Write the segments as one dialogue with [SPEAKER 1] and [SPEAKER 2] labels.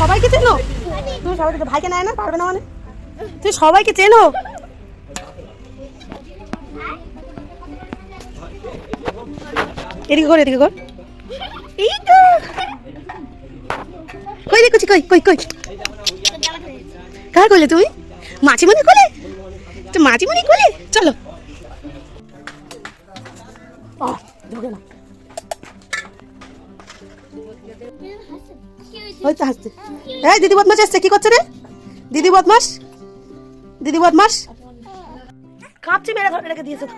[SPEAKER 1] সবাইকে চেনো? তুমি সবাইকে, ভাইকে নেয় না, পারবে না মানে? তুমি সবাইকে চেনো? এদিকে কর, এদিকে কর। এই তো কই দেখছি, কই কই কই কার কোলে তুমি? মাছিমণি কোলে? তো মাছিমণি কোলে চলো। ঢোকে না, ওই তো হাসছে। এই দিদি বদমাস আসছে, কি করছে রে দিদি বদমাস? দিদি বদমাস কাঁপছে, মেরে ধরে রেখে দিয়েছে তো,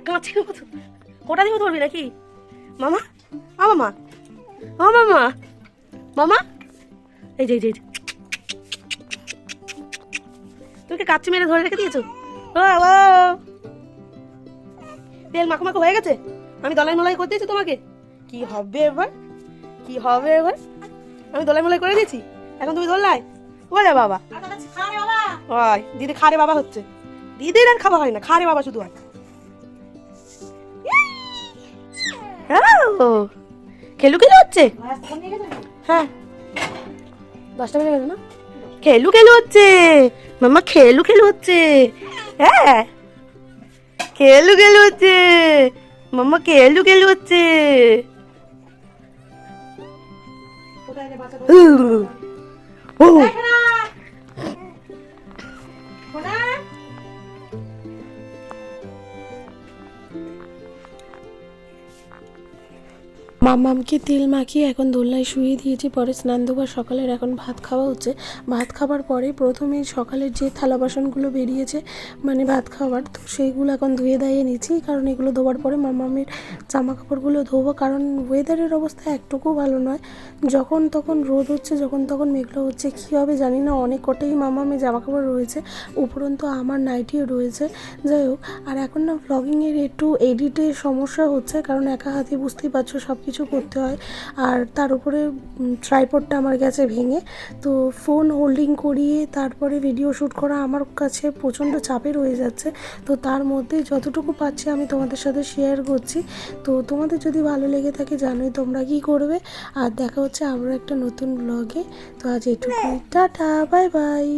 [SPEAKER 1] কাঁচি মতো। কোটা দিয়ে ধরবি নাকি মামা? আ মামা, ও মামা, মামা এই যে তোকে কাচ্চি মেরে ধরে রেখে দিয়েছো। ও তেল মাখো মাখো হয়ে গেছে, আমি দলাই মলাই করে দিয়েছি তোমাকে। কি হবে এবার, কি হবে এবার? আমি দলাই মলাই করে দিয়েছি, এখন তুমি দোলাই। ও যা বাবা, ওই দিদি খারে বাবা হচ্ছে। দিদির আর খাওয়া হয় না, খারে বাবা শুধু হয়। খেলু খেলু হচ্ছে, হ্যাঁ 10টা বেজে গেছে না? খেলু খেলু হচ্ছে মাম্মা, খেলু খেলু হচ্ছে। হ্যাঁ খেলু খেলু হচ্ছে মাম্মা, খেলু খেলু হচ্ছে।
[SPEAKER 2] মাম্মামকে তেল মাখিয়ে এখন দোলনায় শুয়ে দিয়েছি, পরে স্নান দেওয়ার সকালের এখন ভাত খাওয়া হচ্ছে। ভাত খাবার পরে প্রথমে সকালের যে থালা বাসনগুলো বেরিয়েছে মানে ভাত খাওয়ার, তো সেইগুলো এখন ধুয়ে দাইয়ে নিচ্ছি, কারণ এগুলো ধোয়ার পরে মাম্মামের জামা কাপড়গুলো ধোবো, কারণ ওয়েদারের অবস্থা একটুকু ভালো নয়। যখন তখন রোদ হচ্ছে, যখন তখন মেঘলা হচ্ছে, কী হবে জানি না। অনেক কটাই মাম্মামের জামা কাপড় রয়েছে, উপরন্তু আমার নাইটিও রয়েছে। যাই হোক, আর এখন না ভ্লগিংয়ের একটু এডিটের সমস্যা হচ্ছে, কারণ একা হাতে বুঝতেই পারছো সব কিছু করতে হয়। আর তার উপরে ট্রাইপডটা আমার গেছে ভেঙে, তো ফোন হোল্ডিং করিয়ে তারপরে ভিডিও শ্যুট করা আমার কাছে প্রচণ্ড চাপের হয়ে যাচ্ছে। তো তার মধ্যে যতটুকু পাচ্ছি আমি তোমাদের সাথে শেয়ার করছি। তো তোমাদের যদি ভালো লেগে থাকে জানোই তোমরা কি করবে। আর দেখা হচ্ছে আবার একটা নতুন ব্লগে। তো আজ এটুকুই, টাটা, বাই বাই।